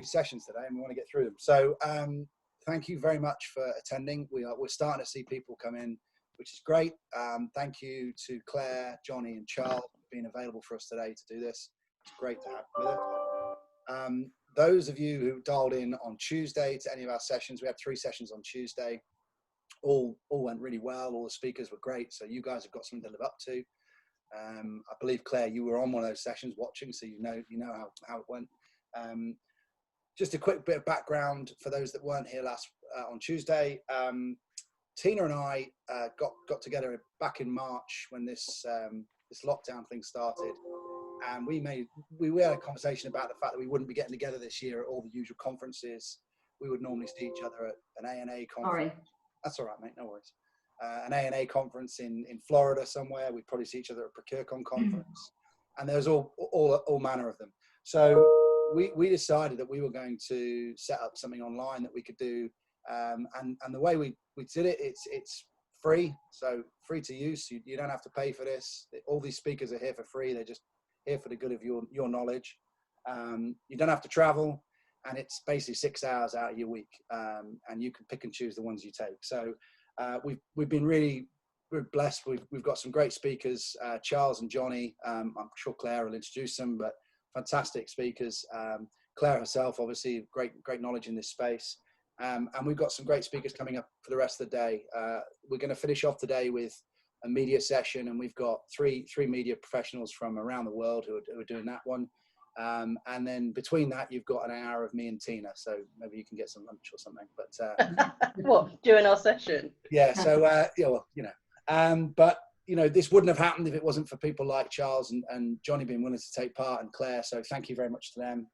sessions today, and we want to get through them. So thank you very much for attending. We're starting to see people come in, which is great. Thank you to Claire, Johnny, and Charles for being available for us today to do this. It's great to have you with us. Those of you who dialed in on Tuesday to any of our sessions, we had 3 sessions on Tuesday. All went really well. All the speakers were great. So you guys have got something to live up to. I believe, Claire, you were on one of those sessions watching, so you know how it went. Just a quick bit of background for those that weren't here on Tuesday. Tina and I got together back in March when this lockdown thing started, and we had a conversation about the fact that we wouldn't be getting together this year at all the usual conferences. We would normally see each other at an A&A conference. Sorry. That's all right, mate, no worries. An A&A conference in Florida somewhere. We'd probably see each other at a Procurement conference, and there's all manner of them. So we decided that we were going to set up something online that we could do, and the way we did it, it's free, so free to use. You don't have to pay for this. All these speakers are here for free. They're just here for the good of your knowledge. You don't have to travel, and it's basically 6 hours out of your week, and you can pick and choose the ones you take. So we've been we're blessed. We've got some great speakers, Charles and Johnny. I'm sure Claire will introduce them, but fantastic speakers. Claire herself, obviously, great knowledge in this space. And we've got some great speakers coming up for the rest of the day. We're going to finish off today with a media session, and we've got three media professionals from around the world who are doing that one. And then between that, you've got an hour of me and Tina, so maybe you can get some lunch or something. But what, during our session? Yeah. So yeah, well, but this wouldn't have happened if it wasn't for people like Charles and Johnny being willing to take part, and Claire. So thank you very much to them.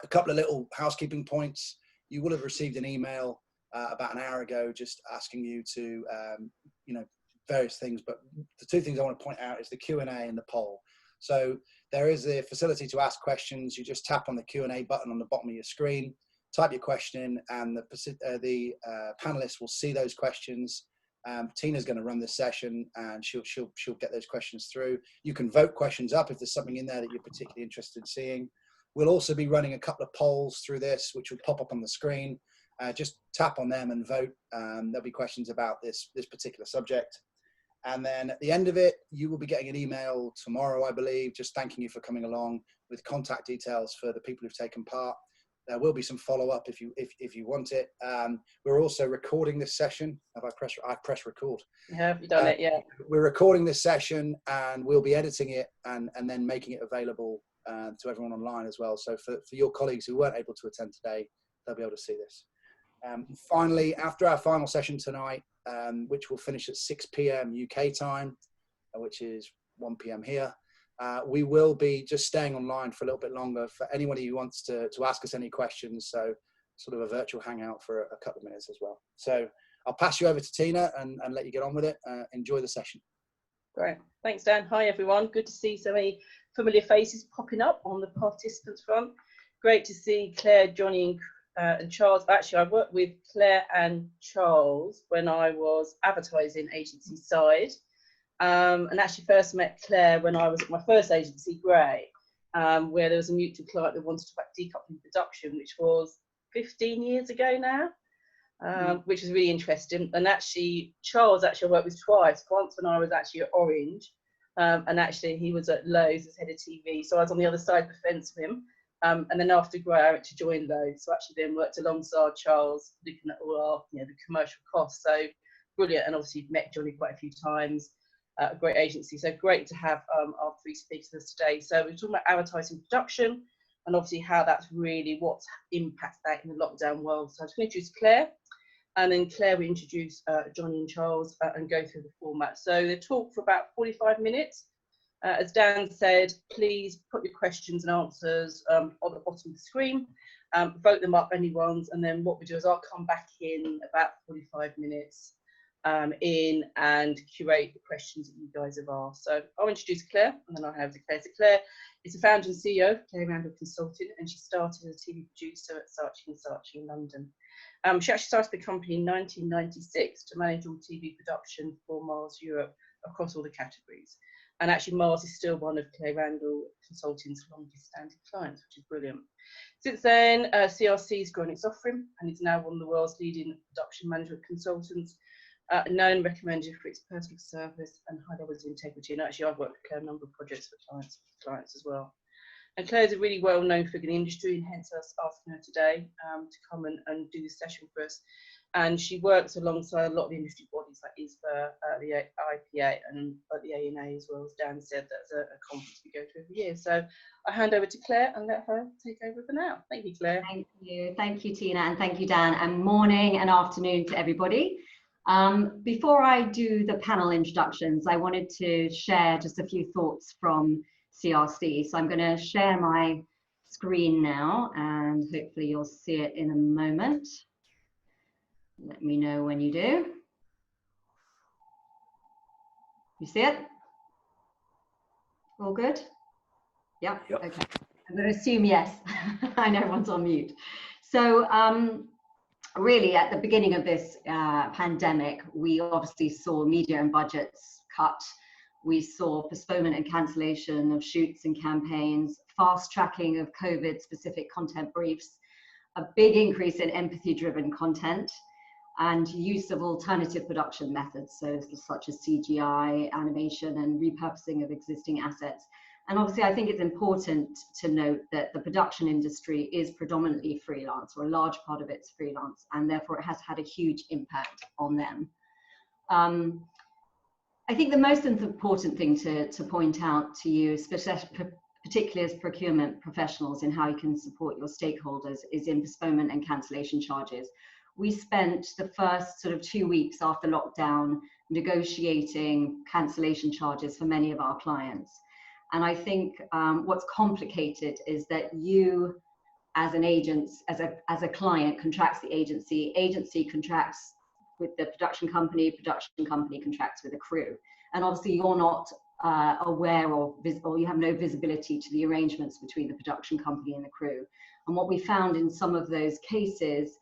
A couple of little housekeeping points. You will have received an email about an hour ago just asking you to, various things. But the 2 things I want to point out is the Q&A and the poll. So there is a facility to ask questions. You just tap on the Q&A button on the bottom of your screen, type your question in, and the panelists will see those questions. Tina's going to run this session, and she'll get those questions through. You can vote questions up if there's something in there that you're particularly interested in seeing. We'll also be running a couple of polls through this, which will pop up on the screen. Just tap on them and vote. There'll be questions about this particular subject. And then at the end of it, you will be getting an email tomorrow, I believe, just thanking you for coming along with contact details for the people who've taken part. There will be some follow-up if you want it. We're also recording this session. I've pressed record. Have you done it yet? We're recording this session, and we'll be editing it and then making it available to everyone online as well. So for your colleagues who weren't able to attend today, they'll be able to see this. Finally, after our final session tonight, which will finish at 6 p.m. UK time, which is 1 p.m. here, we will be just staying online for a little bit longer for anybody who wants to ask us any questions. So sort of a virtual hangout for a couple of minutes as well. So I'll pass you over to Tina and let you get on with it. Enjoy the session. Great. Thanks, Dan. Hi, everyone. Good to see so many familiar faces popping up on the participants front. Great to see Claire, Johnny, and Charles. Actually, I worked with Claire and Charles when I was advertising agency side. And actually first met Claire when I was at my first agency, Grey, where there was a mutual client that wanted to talk about decoupling production, which was 15 years ago now. Which was really interesting. And actually, Charles I worked with twice. Once when I was actually at Orange, and actually he was at Lowe's as head of TV. So I was on the other side of the fence with him. And then after Grey, I went to join Lowe's. So actually then worked alongside Charles, looking at all our, the commercial costs. So brilliant. And obviously met Johnny quite a few times. A great agency. So great to have our 3 speakers today. So we're talking about advertising production, and obviously how that's really what's impacted that in the lockdown world. So I'm just going to introduce Claire. And then Claire will introduce Johnny and Charles and go through the format. So they talk for about 45 minutes. As Dan said, please put your questions and answers on the bottom of the screen. Vote them up, anyone's, and then what we do is I'll come back in about 45 minutes in and curate the questions that you guys have asked. So I'll introduce Claire, and then I'll have to Claire. So Claire is the founder and CEO of Claire Randall Consulting, and she started as a TV producer at Saatchi & Saatchi in London. She actually started the company in 1996 to manage all TV production for Mars Europe across all the categories. And actually, Mars is still one of Claire Randall Consulting's longest standing clients, which is brilliant. Since then, CRC has grown its offering and is now one of the world's leading production management consultants, known and recommended for its personal service and high levels of integrity. And actually, I've worked with Claire a number of projects for clients as well. And Claire's a really well-known figure in the industry, and hence us asking her today to come and do this session for us. And she works alongside a lot of industry bodies like ISBA, the IPA, and the ANA as well. As Dan said, that's a conference we go to every year. So I hand over to Claire and let her take over for now. Thank you, Claire. Thank you, Tina, and thank you, Dan. And morning and afternoon to everybody. Before I do the panel introductions, I wanted to share just a few thoughts from CRC. So I'm going to share my screen now, and hopefully you'll see it in a moment. Let me know when you do. You see it? All good? Yep. Okay. I'm going to assume yes. I know everyone's on mute. So really at the beginning of this pandemic, we obviously saw media and budgets cut. We saw postponement and cancellation of shoots and campaigns, fast tracking of COVID-specific content briefs, a big increase in empathy-driven content, and use of alternative production methods, so such as CGI, animation, and repurposing of existing assets. And obviously, I think it's important to note that the production industry is predominantly freelance, or a large part of it's freelance, and therefore it has had a huge impact on them. I think the most important thing to point out to you, particularly as procurement professionals, in how you can support your stakeholders, is in postponement and cancellation charges. We spent the first sort of 2 weeks after lockdown negotiating cancellation charges for many of our clients. And I think what's complicated is that you, as an agent, as a client, contracts the agency contracts with the production company contracts with a crew. And obviously you're not aware of, or you have no visibility to the arrangements between the production company and the crew. And what we found in some of those cases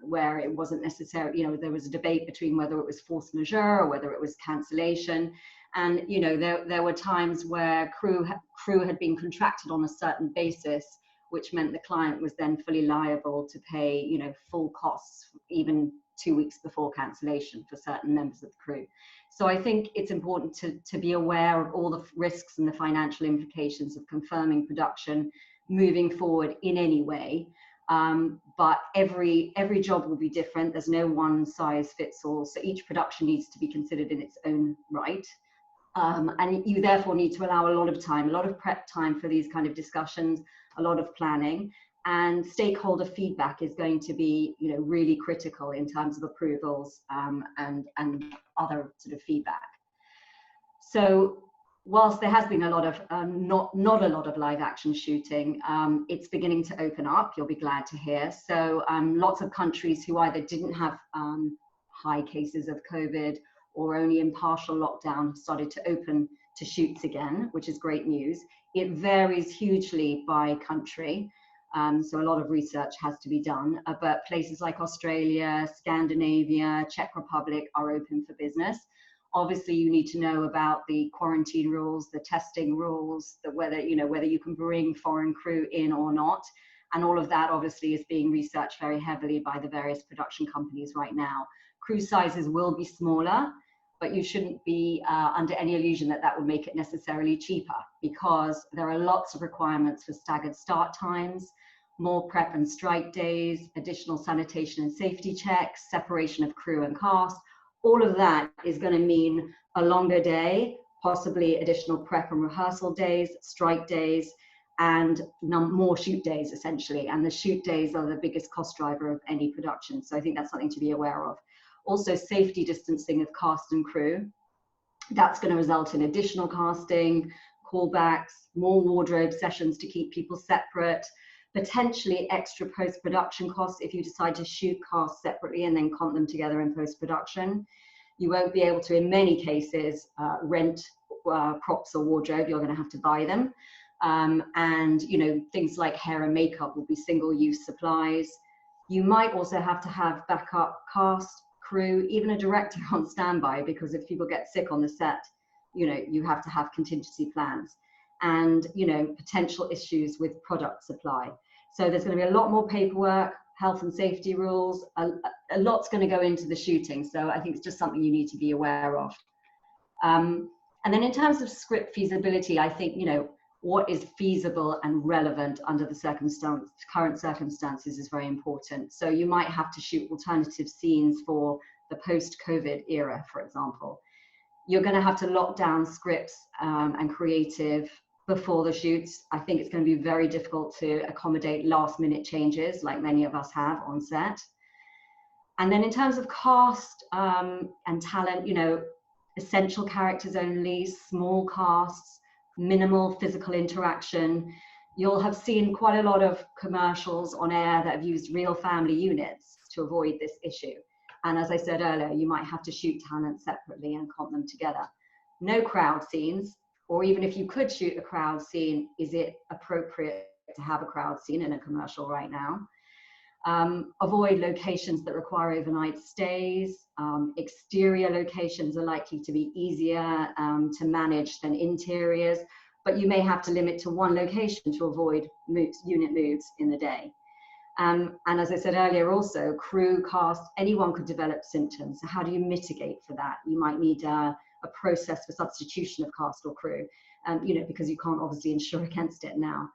where it wasn't necessarily, there was a debate between whether it was force majeure or whether it was cancellation. And, there were times where crew had been contracted on a certain basis, which meant the client was then fully liable to pay, full costs, even 2 weeks before cancellation for certain members of the crew. So I think it's important to be aware of all the risks and the financial implications of confirming production moving forward in any way. But every job will be different. There's no one size fits all. So each production needs to be considered in its own right. And you therefore need to allow a lot of time, a lot of prep time for these kind of discussions, a lot of planning, and stakeholder feedback is going to be, really critical in terms of approvals and other sort of feedback. So whilst there has been a lot of not a lot of live action shooting, it's beginning to open up. You'll be glad to hear. So lots of countries who either didn't have high cases of COVID or only in partial lockdown have started to open to shoots again, which is great news. It varies hugely by country. So a lot of research has to be done, but places like Australia, Scandinavia, Czech Republic are open for business. Obviously, you need to know about the quarantine rules, the testing rules, whether you can bring foreign crew in or not. And all of that obviously is being researched very heavily by the various production companies right now. Crew sizes will be smaller, but you shouldn't be under any illusion that that would make it necessarily cheaper, because there are lots of requirements for staggered start times, more prep and strike days, additional sanitation and safety checks, separation of crew and cast. All of that is going to mean a longer day, possibly additional prep and rehearsal days, strike days, and more shoot days, essentially. And the shoot days are the biggest cost driver of any production. So I think that's something to be aware of. Also, safety distancing of cast and crew. That's going to result in additional casting, callbacks, more wardrobe sessions to keep people separate, potentially extra post-production costs if you decide to shoot casts separately and then comp them together in post-production. You won't be able to, in many cases, rent props or wardrobe. You're going to have to buy them. And things like hair and makeup will be single-use supplies. You might also have to have backup cast, crew, even a director on standby, because if people get sick on the set, you have to have contingency plans, and potential issues with product supply. So there's going to be a lot more paperwork, health and safety rules, a lot's going to go into the shooting. So I think it's just something you need to be aware of. And then in terms of script feasibility, I think, what is feasible and relevant under the current circumstances is very important. So you might have to shoot alternative scenes for the post-COVID era, for example. You're going to have to lock down scripts and creative before the shoots. I think it's going to be very difficult to accommodate last-minute changes like many of us have on set. And then in terms of cast and talent, essential characters only, small casts, minimal physical interaction. You'll have seen quite a lot of commercials on air that have used real family units to avoid this issue. And as I said earlier, you might have to shoot talent separately and comp them together. No crowd scenes, or even if you could shoot a crowd scene, is it appropriate to have a crowd scene in a commercial right now? Avoid locations that require overnight stays. Exterior locations are likely to be easier to manage than interiors, but you may have to limit to one location to avoid unit moves in the day. And as I said earlier, also crew, cast, anyone could develop symptoms. So how do you mitigate for that? You might need a process for substitution of cast or crew, because you can't obviously insure against it now.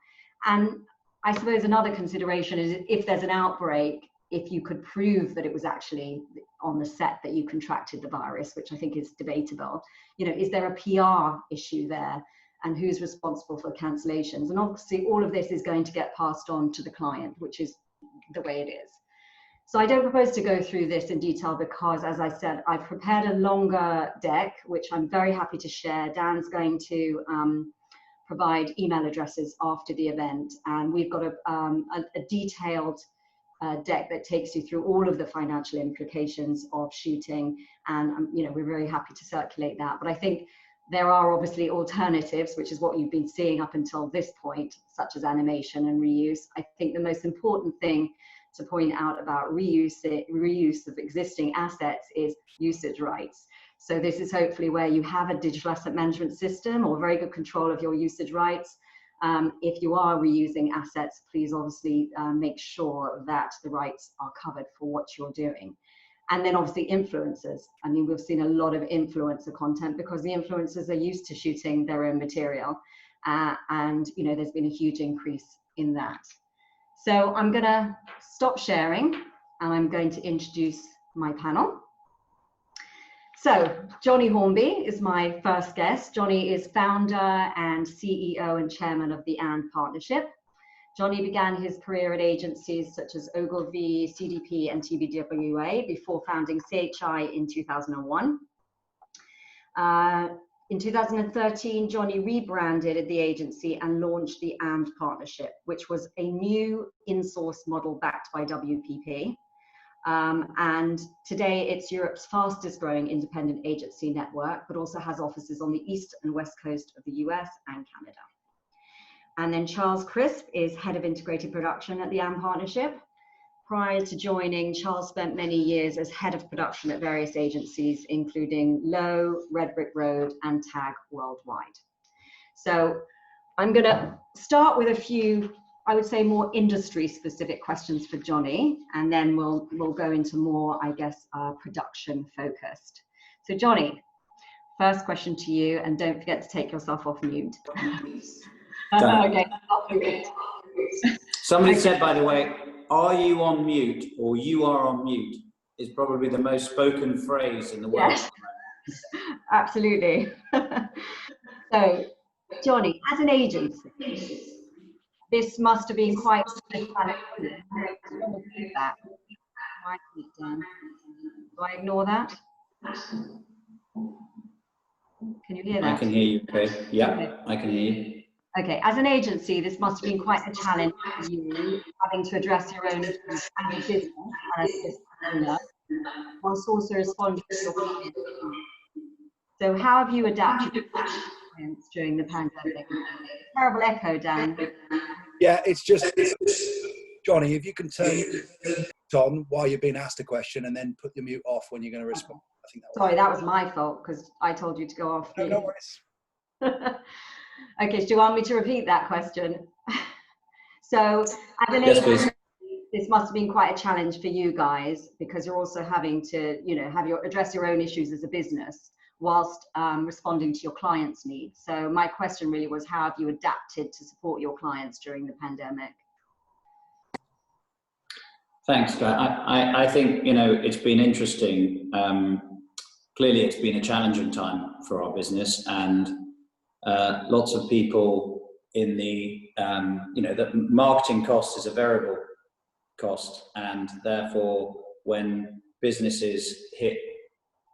And I suppose another consideration is if there's an outbreak, if you could prove that it was actually on the set that you contracted the virus, which I think is debatable, is there a PR issue there, and who's responsible for cancellations? And obviously all of this is going to get passed on to the client, which is the way it is. So I don't propose to go through this in detail because, as I said, I've prepared a longer deck, which I'm very happy to share. Dan's going to provide email addresses after the event, and we've got a detailed deck that takes you through all of the financial implications of shooting, and we're very happy to circulate that. But I think there are obviously alternatives, which is what you've been seeing up until this point, such as animation and reuse. I think the most important thing to point out about reuse of existing assets is usage rights. So this is hopefully where you have a digital asset management system or very good control of your usage rights. If you are reusing assets, please obviously make sure that the rights are covered for what you're doing. And then obviously influencers. I mean, we've seen a lot of influencer content because the influencers are used to shooting their own material. And there's been a huge increase in that. So I'm gonna stop sharing and I'm going to introduce my panel. So Johnny Hornby is my first guest. Johnny is founder and CEO and chairman of the AND Partnership. Johnny began his career at agencies such as Ogilvy, CDP, and TBWA before founding CHI in 2001. In 2013, Johnny rebranded the agency and launched the AND Partnership, which was a new in-source model backed by WPP. And today it's Europe's fastest growing independent agency network, but also has offices on the east and west coast of the US and Canada. And then Charles Crisp is head of integrated production at the AND Partnership. Prior to joining, Charles spent many years as head of production at various agencies, including Lowe, Red Brick Road, and TAG Worldwide. So I'm gonna start with a few, I would say, more industry-specific questions for Johnny, and then we'll go into more, I guess, production-focused. So Johnny, first question to you, and don't forget to take yourself off mute. Okay. Somebody said, by the way, "Are you on mute?" or "You are on mute" is probably the most spoken phrase in the world. Yes. Absolutely. So, Johnny, as an agency, this must have been quite Do I ignore that? Can you hear that? I can hear you, okay. Yeah, okay. I can hear you. Okay, as an agency, this must have been quite a challenge for you, having to address your own issues as a business and as a business owner, whilst also responding to your audience. So how have you adapted during the pandemic? Terrible echo, Dan. Yeah, it's just, Johnny, if you can turn on while you're being asked a question and then put the mute off when you're going to respond. think that Sorry, that was my fault because I told you to go off. No, no worries. Okay, do you want me to repeat that question? So, as an Yes, agency, please. this must have been quite a challenge for you guys because you're also having to, you know, address your own issues as a business whilst responding to your clients' needs. So my question really was, how have you adapted to support your clients during the pandemic? Thanks, Guy. I think, you know, it's been interesting. Clearly, it's been a challenging time for our business, and lots of people in the, you know, the marketing cost is a variable cost, and therefore, when businesses hit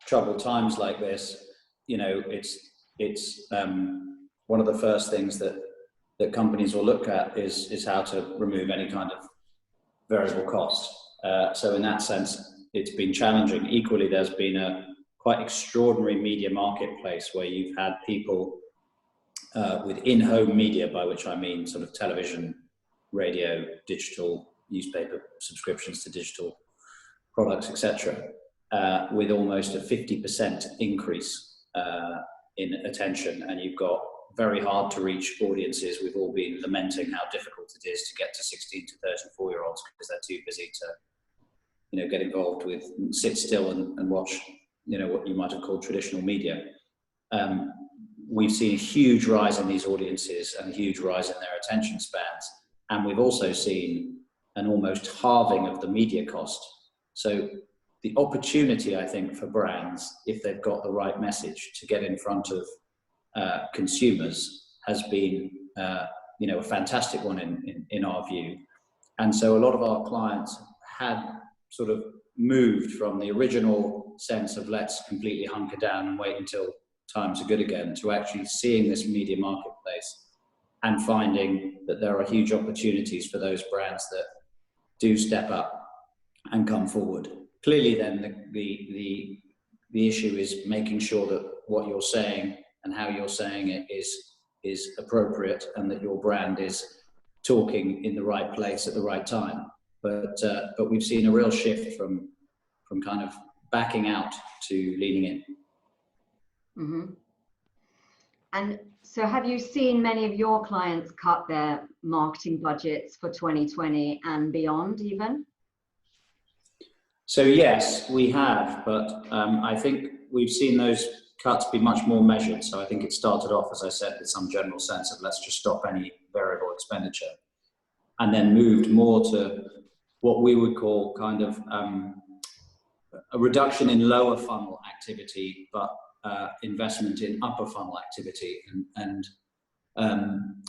troubled times like this, you know, it's one of the first things that companies will look at is how to remove any kind of variable cost. So in that sense, it's been challenging. Equally, there's been a quite extraordinary media marketplace where you've had people with in-home media, by which I mean sort of television, radio, digital, newspaper subscriptions to digital products, etc., with almost a 50% increase in attention. And you've got very hard to reach audiences. We've all been lamenting how difficult it is to get to 16 to 34-year-olds because they're too busy to, you know, get involved with, sit still and watch, you know, what you might have called traditional media. We've seen a huge rise in these audiences and a huge rise in their attention spans. And we've also seen an almost halving of the media cost. So the opportunity, I think, for brands, if they've got the right message to get in front of consumers, has been, you know, a fantastic one in our view. And so a lot of our clients had sort of moved from the original sense of let's completely hunker down and wait until times are good again, to actually seeing this media marketplace and finding that there are huge opportunities for those brands that do step up and come forward. Clearly then the issue is making sure that what you're saying and how you're saying it is appropriate, and that your brand is talking in the right place at the right time. But we've seen a real shift from kind of backing out to leaning in. Mm-hmm. And so have you seen many of your clients cut their marketing budgets for 2020 and beyond even? So yes, we have, but I think we've seen those cuts be much more measured. So I think it started off, as I said, with some general sense of let's just stop any variable expenditure, and then moved more to what we would call kind of a reduction in lower funnel activity, but investment in upper funnel activity. And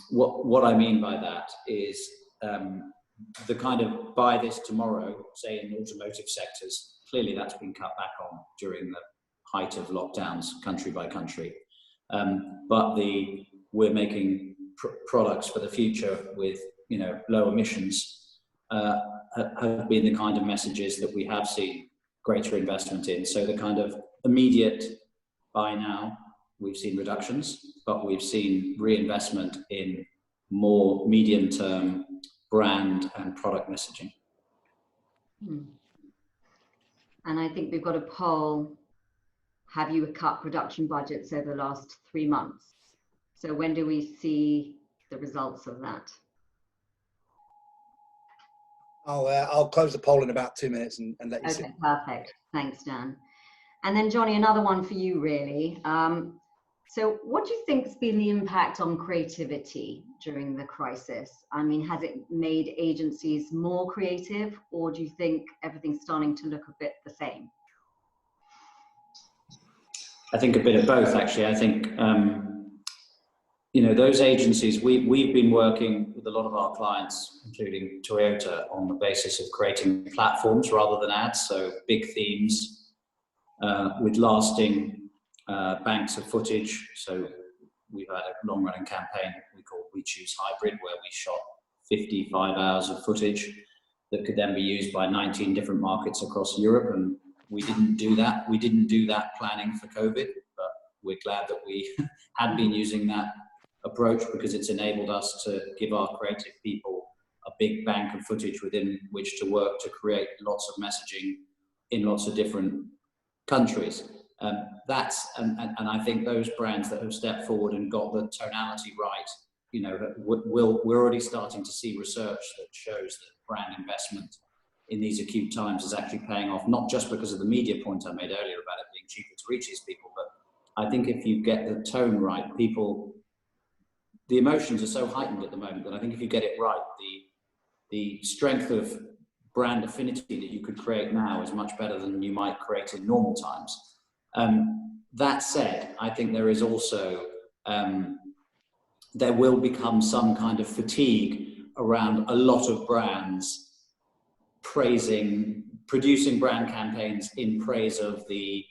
what I mean by that is the kind of buy this tomorrow, say in automotive sectors, clearly that's been cut back on during the height of lockdowns, country by country. But we're making products for the future with, you know, low emissions have been the kind of messages that we have seen greater investment in. So the kind of immediate buy now, we've seen reductions, but we've seen reinvestment in more medium-term brand and product messaging. And I think we've got a poll. Have you cut production budgets over the last 3 months? So when do we see the results of that? I'll close the poll in about 2 minutes and let you see. Okay, perfect. Thanks, Dan. And then Johnny, another one for you really. So what do you think has been the impact on creativity during the crisis? I mean, has it made agencies more creative, or do you think everything's starting to look a bit the same? I think a bit of both, actually. I think, you know, those agencies, we've been working with a lot of our clients, including Toyota, on the basis of creating platforms rather than ads. So big themes with lasting banks of footage. So we've had a long-running campaign we call We Choose Hybrid, where we shot 55 hours of footage that could then be used by 19 different markets across Europe. And we didn't do that. We didn't do that planning for COVID, but we're glad that we had been using that approach, because it's enabled us to give our creative people a big bank of footage within which to work to create lots of messaging in lots of different countries. And I think those brands that have stepped forward and got the tonality right, you know, we're already starting to see research that shows that brand investment in these acute times is actually paying off, not just because of the media point I made earlier about it being cheaper to reach these people, but I think if you get the tone right, the emotions are so heightened at the moment that I think if you get it right, the strength of brand affinity that you could create now is much better than you might create in normal times. That said, I think there is also, there will become some kind of fatigue around a lot of brands producing brand campaigns in praise of the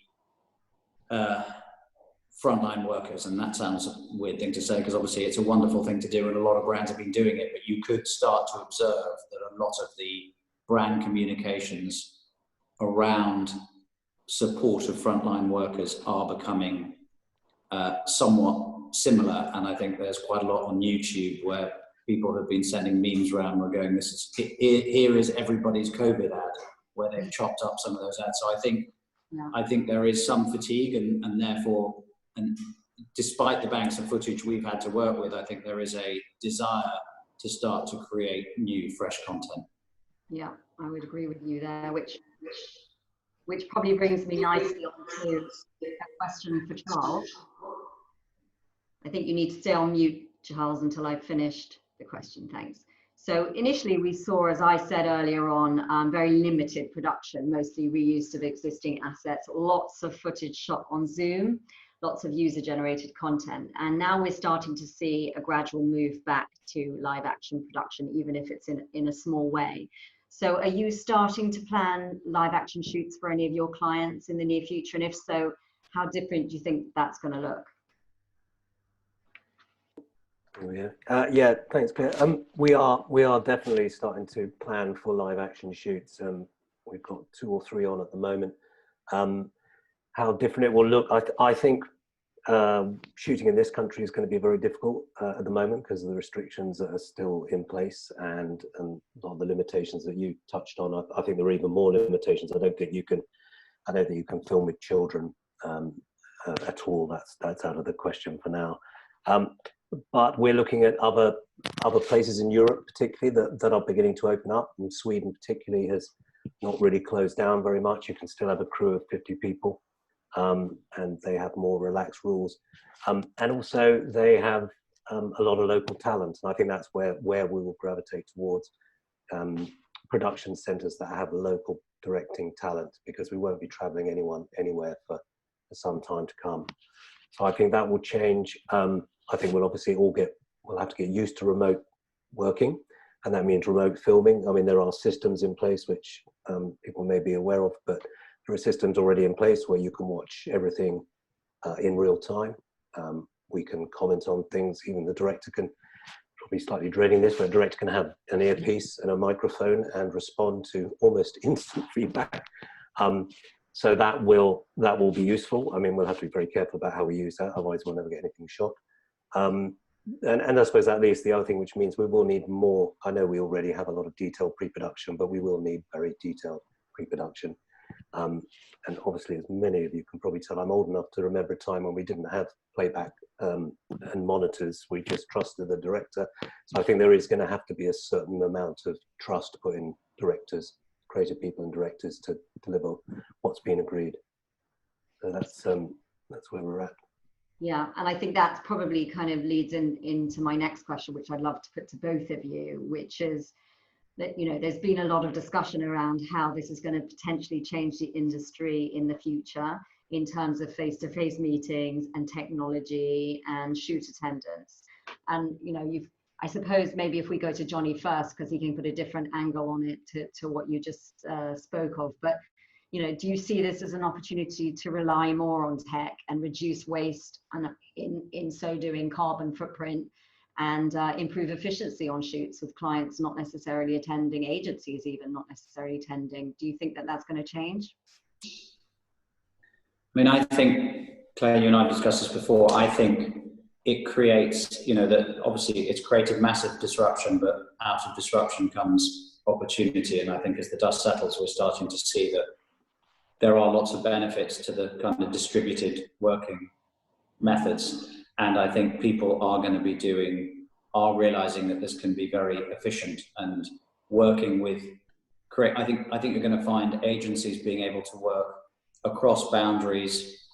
frontline workers. And that sounds a weird thing to say, because obviously it's a wonderful thing to do and a lot of brands have been doing it, but you could start to observe that a lot of the brand communications around support of frontline workers are becoming somewhat similar. And I think there's quite a lot on YouTube where people have been sending memes around. We're going, here is everybody's COVID ad, where they've chopped up some of those ads. So I think there is some fatigue, and therefore, and despite the banks of footage we've had to work with, I think there is a desire to start to create new, fresh content. Yeah, I would agree with you there, which probably brings me nicely on to a question for Charles. I think you need to stay on mute, Charles, until I've finished the question. Thanks. So initially we saw, as I said earlier on, very limited production, mostly reuse of existing assets, lots of footage shot on Zoom, lots of user-generated content. And now we're starting to see a gradual move back to live action production, even if it's in a small way. So are you starting to plan live action shoots for any of your clients in the near future? And if so, how different do you think that's going to look? Yeah, thanks, Claire. We are definitely starting to plan for live action shoots. We've got 2 or 3 on at the moment. How different it will look, I think shooting in this country is going to be very difficult at the moment because of the restrictions that are still in place and a lot of the limitations that you touched on. I think there are even more limitations. I don't think you can film with children at all. That's out of the question for now. But we're looking at other places in Europe, particularly that are beginning to open up. And Sweden, particularly, has not really closed down very much. You can still have a crew of 50 people, and they have more relaxed rules. And also, they have a lot of local talent, and I think that's where we will gravitate towards production centres that have local directing talent, because we won't be travelling anywhere for some time to come. So I think that will change. I think we'll obviously we'll have to get used to remote working, and that means remote filming. I mean, there are systems in place which people may be aware of, but there are systems already in place where you can watch everything in real time. We can comment on things. Even the director can, probably slightly dreading this, but a director can have an earpiece and a microphone and respond to almost instant feedback. So that will be useful. I mean, we'll have to be very careful about how we use that, otherwise we'll never get anything shot. And I suppose that leaves the other thing, which means we will need more. I know we already have a lot of detailed pre-production, but we will need very detailed pre-production. And obviously, as many of you can probably tell, I'm old enough to remember a time when we didn't have playback and monitors. We just trusted the director. So I think there is going to have to be a certain amount of trust put in directors, creative people and directors to deliver what's been agreed. So that's where we're at. Yeah, and I think that's probably kind of leads into my next question, which I'd love to put to both of you, which is that, you know, there's been a lot of discussion around how this is going to potentially change the industry in the future in terms of face-to-face meetings and technology and shoot attendance. And, you know, I suppose maybe if we go to Johnny first, because he can put a different angle on it to what you just spoke of, but you know, do you see this as an opportunity to rely more on tech and reduce waste, and in so doing carbon footprint, and improve efficiency on shoots with clients not necessarily attending, agencies even not necessarily attending? Do you think that that's going to change? I mean, I think, Claire, you and I have discussed this before. I think it creates, you know, that obviously it's created massive disruption, but out of disruption comes opportunity. And I think as the dust settles, we're starting to see that there are lots of benefits to the kind of distributed working methods. And I think people are going to be realizing that this can be very efficient and working with I think you're going to find agencies being able to work across boundaries,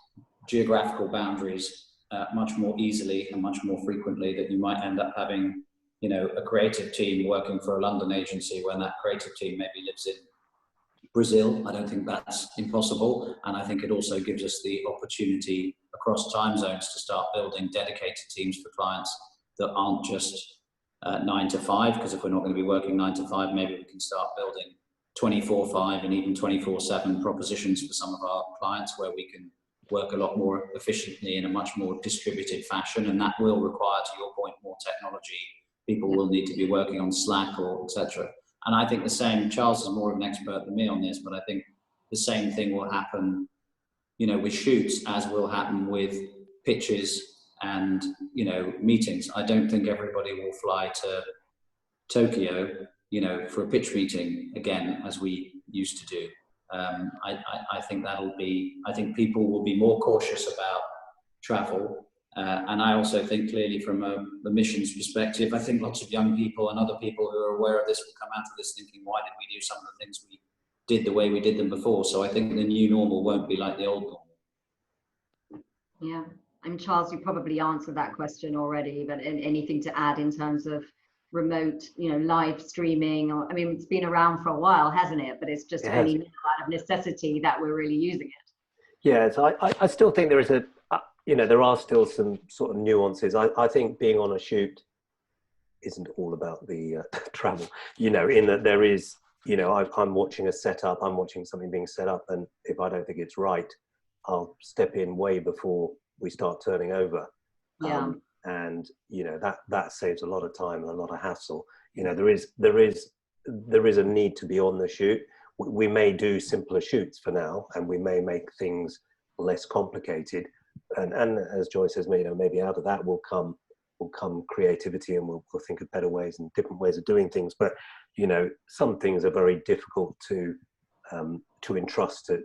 geographical boundaries, much more easily and much more frequently, that you might end up having, you know, a creative team working for a London agency when that creative team maybe lives in Brazil. I don't think that's impossible. And I think it also gives us the opportunity across time zones to start building dedicated teams for clients that aren't just 9 to 5, because if we're not going to be working 9 to 5, maybe we can start building 24/5 and even 24/7 propositions for some of our clients, where we can work a lot more efficiently in a much more distributed fashion. And that will require, to your point, more technology. People will need to be working on Slack or etc. And I think the same, Charles is more of an expert than me on this, but I think the same thing will happen, you know, with shoots as will happen with pitches and, you know, meetings. I don't think everybody will fly to Tokyo, you know, for a pitch meeting again, as we used to do. I think I think people will be more cautious about travel. And I also think clearly from a missions perspective, I think lots of young people and other people who are aware of this will come out of this thinking, why did we do some of the things we did the way we did them before? So I think the new normal won't be like the old normal. Yeah, and Charles, you probably answered that question already, but anything to add in terms of remote, you know, live streaming? Or, I mean, it's been around for a while, hasn't it? But it's just only now out of necessity that we're really using it. Yeah, so I still think there is you know, there are still some sort of nuances. I think being on a shoot isn't all about the travel, you know, in that there is, you know, I'm watching a setup, I'm watching something being set up, and if I don't think it's right, I'll step in way before we start turning over. Yeah. And, you know, that saves a lot of time and a lot of hassle. You know, there is a need to be on the shoot. We may do simpler shoots for now, and we may make things less complicated. And as Joy says, you know, maybe out of that will come creativity, and we'll think of better ways and different ways of doing things. But, you know, some things are very difficult to entrust to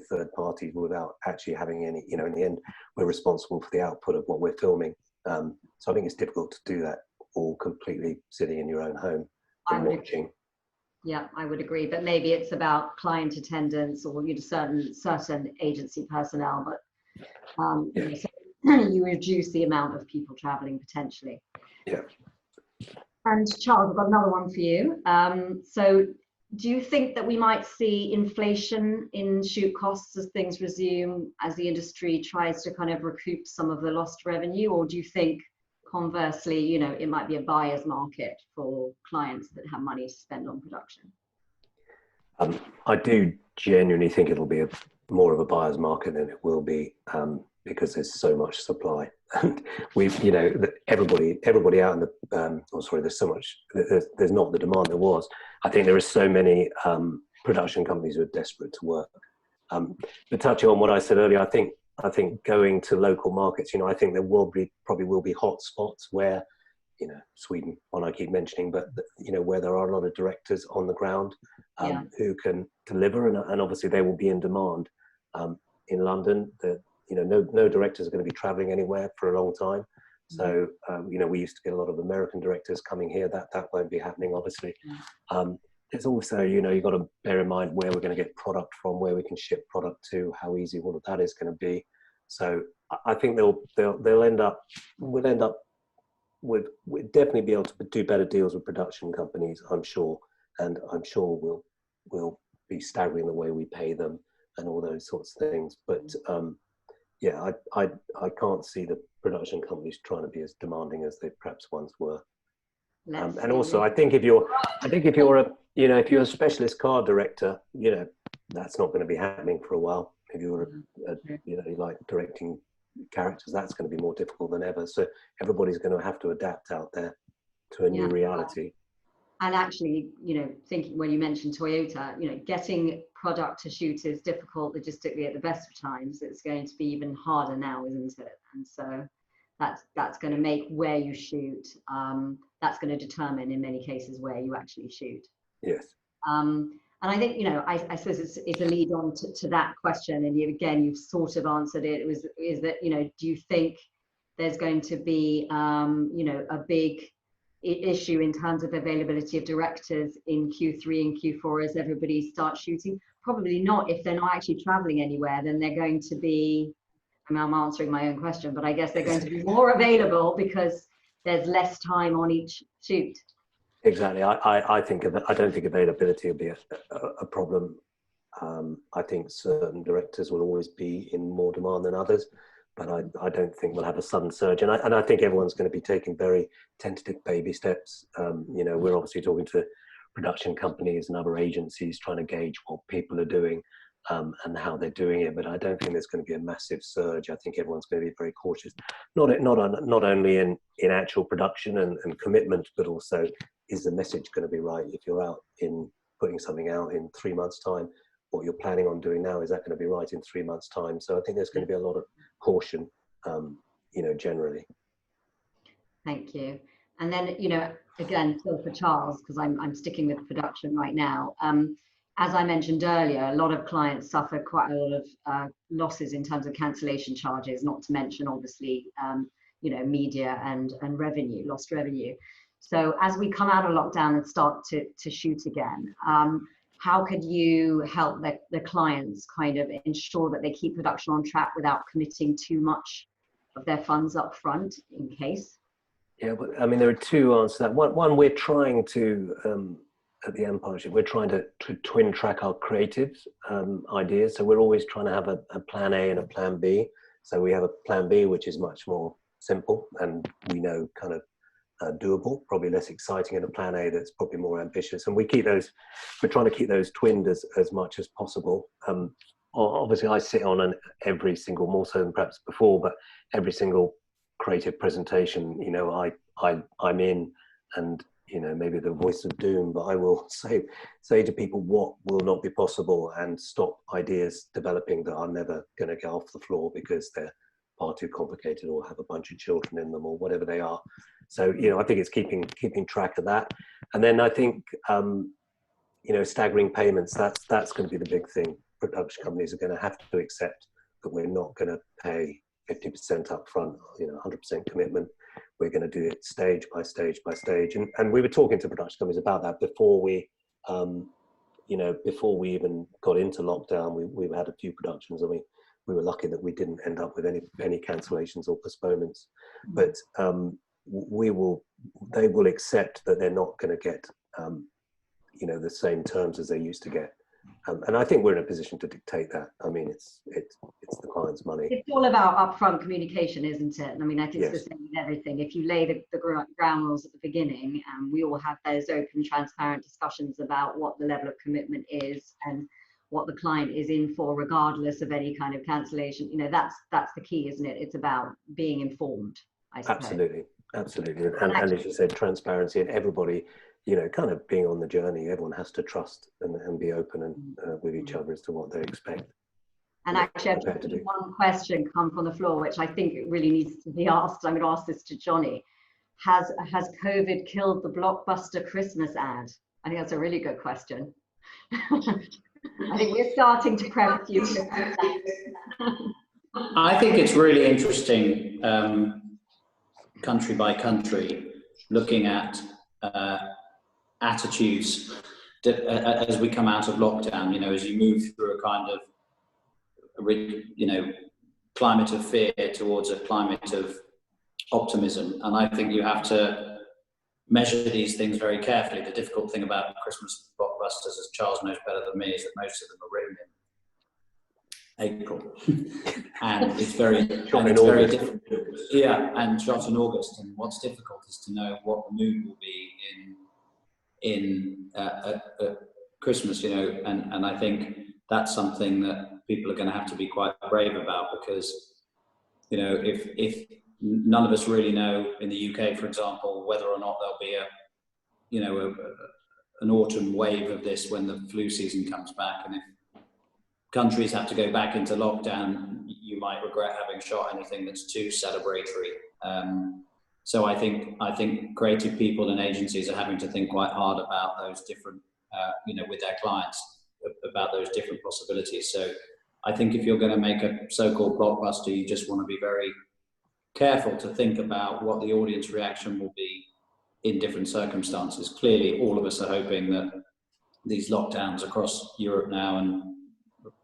third parties without actually having any, you know, in the end, we're responsible for the output of what we're filming. So I think it's difficult to do that all completely sitting in your own home and watching. Yeah, I would agree. But maybe it's about client attendance or, you know, certain agency personnel, but yeah. You know, you reduce the amount of people traveling potentially. Yeah. And Charles, I've got another one for you. So do you think that we might see inflation in shoot costs as things resume, as the industry tries to kind of recoup some of the lost revenue? Or do you think conversely, you know, it might be a buyer's market for clients that have money to spend on production? I do genuinely think it'll be more of a buyer's market than it will be, because there's so much supply, and we've, you know, everybody out in the there's so much, there's not the demand there was. I think there are so many production companies who are desperate to work. But touching on what I said earlier, I think going to local markets, you know, I think there probably will be hot spots where, you know, Sweden, one I keep mentioning, but, you know, where there are a lot of directors on the ground who can deliver, and obviously they will be in demand. In London, you know, no directors are going to be traveling anywhere for a long time. So, you know, we used to get a lot of American directors coming here. That won't be happening, obviously. There's also, you know, you've got to bear in mind where we're going to get product from, where we can ship product to, how easy all of that is going to be. So I think we'll end up with definitely be able to do better deals with production companies, I'm sure. And I'm sure we'll be staggering the way we pay them and all those sorts of things. But yeah, I can't see the production companies trying to be as demanding as they perhaps once were. And also, I think if you're a specialist car director, you know, that's not going to be happening for a while. If you're you know, you like directing characters, that's going to be more difficult than ever. So everybody's going to have to adapt out there to a new reality. And actually, you know, thinking when you mentioned Toyota, you know, getting product to shoot is difficult logistically at the best of times. It's going to be even harder now, isn't it? And so that's going to make where you shoot. That's going to determine in many cases where you actually shoot. Yes. And And I think, you know, I suppose it's a lead on to that question. And you've sort of answered it. Is that, you know, do you think there's going to be, you know, a big issue in terms of availability of directors in Q3 and Q4 as everybody starts shooting? Probably not. If they're not actually traveling anywhere, then they're going to be, I mean, I'm answering my own question, but I guess they're going to be more available because there's less time on each shoot. Exactly. I don't think availability will be a problem. I think certain directors will always be in more demand than others, but I don't think we'll have a sudden surge. And I think everyone's going to be taking very tentative baby steps. You know, we're obviously talking to production companies and other agencies trying to gauge what people are doing and how they're doing it. But I don't think there's going to be a massive surge. I think everyone's going to be very cautious, not only in actual production and commitment, but also, is the message going to be right? If you're out in putting something out in 3 months' time, what you're planning on doing now, is that going to be right in 3 months' time? So I think there's going to be a lot of caution, you know, generally. Thank you. And then, you know, again, still for Charles, because I'm sticking with production right now. As I mentioned earlier, a lot of clients suffer quite a lot of losses in terms of cancellation charges, not to mention, obviously, you know, media and revenue, lost revenue. So as we come out of lockdown and start to shoot again, how could you help the clients kind of ensure that they keep production on track without committing too much of their funds up front in case? Yeah, but I mean, there are two answers to that. One, we're trying to, at the M Partnership, we're trying to twin track our creative ideas. So we're always trying to have a plan A and a plan B. So we have a plan B, which is much more simple and we know kind of doable, probably less exciting, and a plan A that's probably more ambitious. And we're trying to keep those twinned as much as possible. Obviously I sit on every single, more so than perhaps before, but every single creative presentation, you know, I'm in, and, you know, maybe the voice of doom, but I will say to people what will not be possible and stop ideas developing that are never going to get off the floor because they're far too complicated or have a bunch of children in them or whatever they are. So, you know, I think it's keeping track of that. And then I think, you know, staggering payments, that's going to be the big thing. Production companies are going to have to accept that we're not going to pay 50% up front, you know, 100% commitment. We're going to do it stage by stage by stage. And we were talking to production companies about that before we, you know, before we even got into lockdown. We had a few productions, and we were lucky that we didn't end up with any cancellations or postponements. But they will accept that they're not going to get, you know, the same terms as they used to get. And I think we're in a position to dictate that. I mean, it's the client's money. It's all about upfront communication, isn't it? And I mean, I think Yes. it's the same with everything. If you lay the ground rules at the beginning, and we all have those open, transparent discussions about what the level of commitment is and what the client is in for, regardless of any kind of cancellation, you know, that's the key, isn't it? It's about being informed, I suppose. Absolutely. And as you said, transparency, and everybody, you know, kind of being on the journey. Everyone has to trust and be open and with each other as to what they expect. And actually, I've just one question come from the floor, which I think it really needs to be asked. I'm going to ask this to Johnny. Has COVID killed the blockbuster Christmas ad? I think that's a really good question. I think we're starting to prep a few Christmas ads. I think it's really interesting, country by country, looking at attitudes as we come out of lockdown. You know, as you move through a kind of, you know, climate of fear towards a climate of optimism. And I think you have to measure these things very carefully. The difficult thing about Christmas blockbusters, as Charles knows better than me, is that most of them are written in April, and it's very difficult. Yeah, and shot in August. And what's difficult is to know what the mood will be in Christmas. You know, and I think that's something that people are going to have to be quite brave about, because, you know, if none of us really know in the UK, for example, whether or not there'll be an autumn wave of this when the flu season comes back, and if countries have to go back into lockdown, you might regret having shot anything that's too celebratory. So I think creative people and agencies are having to think quite hard about those different, you know, with their clients. about those different possibilities. So I think if you're going to make a so-called blockbuster, you just want to be very careful to think about what the audience reaction will be in different circumstances. Clearly, all of us are hoping that these lockdowns across Europe now and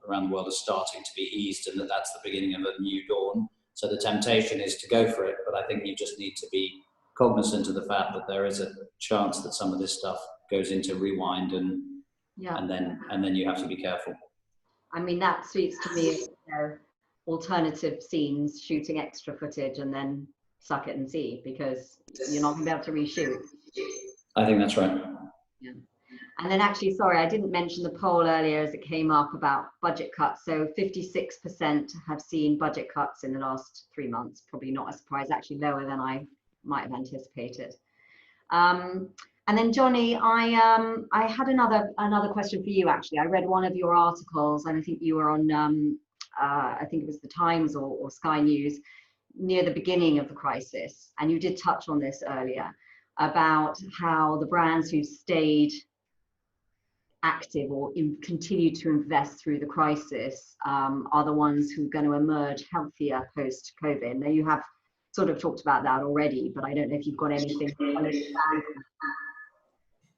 around the world are starting to be eased, and that's the beginning of a new dawn. So the temptation is to go for it, but I think you just need to be cognizant of the fact that there is a chance that some of this stuff goes into rewind, and then you have to be careful. I mean, that suits to me, you know, alternative scenes, shooting extra footage and then suck it and see, because you're not going to be able to reshoot. I think that's right. Yeah. And then actually, sorry, I didn't mention the poll earlier as it came up about budget cuts. So 56% have seen budget cuts in the last 3 months. Probably not a surprise, actually lower than I might have anticipated. And then Johnny, I had another question for you, actually. I read one of your articles, and I think you were on, I think it was the Times or Sky News, near the beginning of the crisis. And you did touch on this earlier, about how the brands who stayed active or continue to invest through the crisis are the ones who are going to emerge healthier post-COVID. Now, you have sort of talked about that already, but I don't know if you've got anything.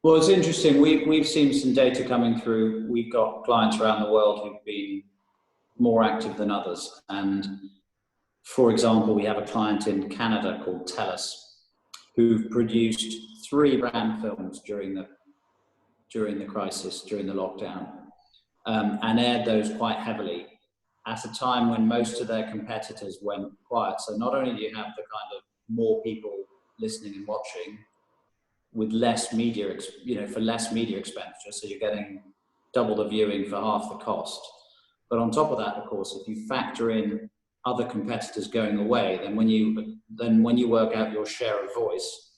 Well, it's interesting. We've seen some data coming through. We've got clients around the world who've been more active than others. And for example, we have a client in Canada called TELUS who've produced 3 brand films during the crisis, during the lockdown, and aired those quite heavily at a time when most of their competitors went quiet. So not only do you have the kind of more people listening and watching with less media, for less media expenditure, so you're getting double the viewing for half the cost. But on top of that, of course, if you factor in other competitors going away, then when you work out your share of voice,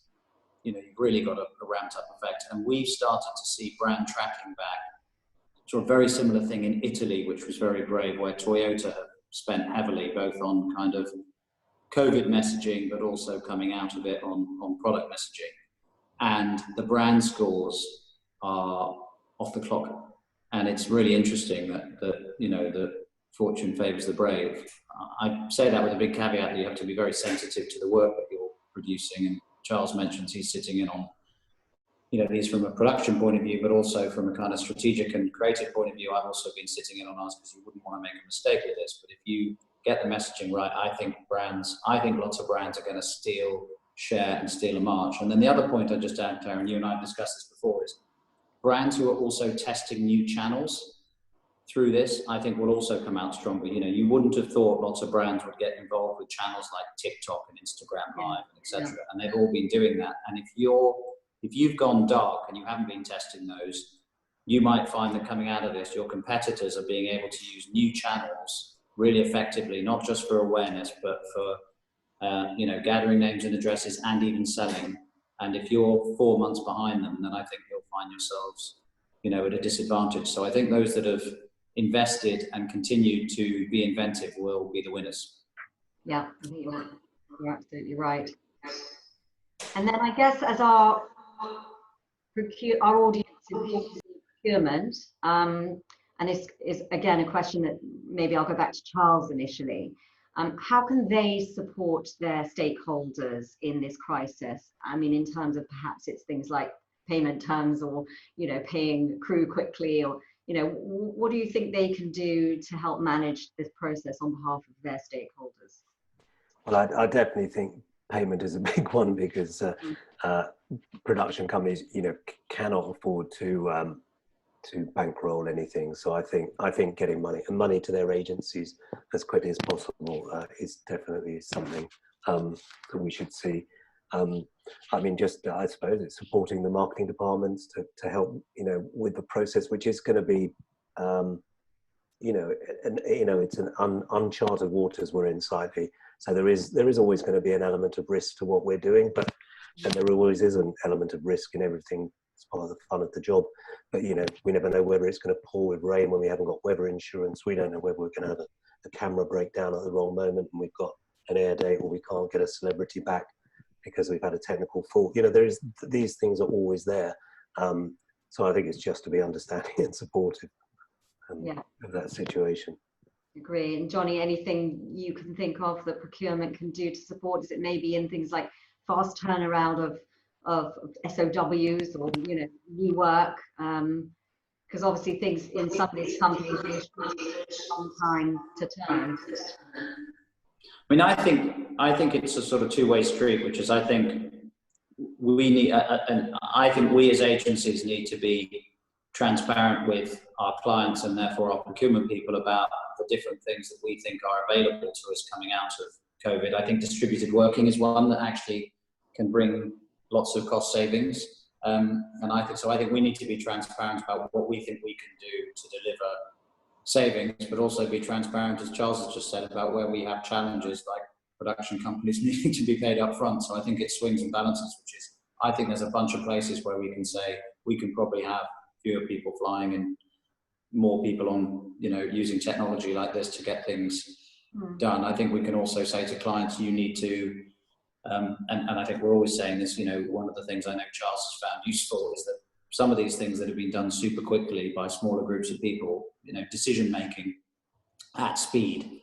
you've really got a ramped up effect. And we've started to see brand tracking back. So a very similar thing in Italy, which was very brave, where Toyota have spent heavily both on kind of COVID messaging, but also coming out of it on product messaging. And the brand scores are off the clock. And it's really interesting that fortune favors the brave. I say that with a big caveat that you have to be very sensitive to the work that you're producing. And Charles mentions he's sitting in on, these from a production point of view, but also from a kind of strategic and creative point of view. I've also been sitting in on ours because you wouldn't want to make a mistake with this. But if you get the messaging right, I think lots of brands are going to steal share and steal a march. And then the other point I just add, Claire, and you and I have discussed this before, is brands who are also testing new channels through this, I think will also come out stronger. You wouldn't have thought lots of brands would get involved with channels like TikTok and Instagram Live, etc. Yeah. And they've all been doing that. And if you've gone dark and you haven't been testing those, you might find that coming out of this, your competitors are being able to use new channels really effectively, not just for awareness, but for gathering names and addresses and even selling. And if you're 4 months behind them, then I think you'll find yourselves, at a disadvantage. So I think those that have invested and continue to be inventive will be the winners. Yeah, I think you're absolutely right. And then I guess as our audience is procurement, and this is again a question that maybe I'll go back to Charles initially. How can they support their stakeholders in this crisis? I mean, in terms of perhaps it's things like payment terms or, paying crew quickly, or, what do you think they can do to help manage this process on behalf of their stakeholders? Well, I definitely think payment is a big one, because production companies, cannot afford to bankroll anything. So I think getting money to their agencies as quickly as possible is definitely something that we should see. I mean, I suppose it's supporting the marketing departments to help, with the process, which is going to be, it's an uncharted waters we're in slightly. So there is always going to be an element of risk to what we're doing, and there always is an element of risk in everything. It's part of the fun of the job. But, we never know whether it's going to pour with rain when we haven't got weather insurance. We don't know whether we're going to have a camera breakdown at the wrong moment and we've got an air date, or we can't get a celebrity back because we've had a technical fault. These things are always there. So I think it's just to be understanding and supportive of that situation. Agree. And Johnny, anything you can think of that procurement can do to support? Is it maybe in things like fast turnaround of SOWs or, you know, new work? Because obviously things in some of these companies take a long time to turn. I mean, I think it's a sort of two-way street, which is I think we need, and I think we as agencies need to be transparent with our clients and therefore our procurement people about the different things that we think are available to us coming out of COVID. I think distributed working is one that actually can bring lots of cost savings. And I think we need to be transparent about what we think we can do to deliver savings, but also be transparent, as Charles has just said, about where we have challenges like production companies needing to be paid up front. So I think it swings and balances, which is, I think there's a bunch of places where we can say we can probably have fewer people flying and more people on, you know, using technology like this to get things done. I think we can also say to clients, you need to, and I think we're always saying this, you know, one of the things I know Charles has found useful is that some of these things that have been done super quickly by smaller groups of people, you know, decision making at speed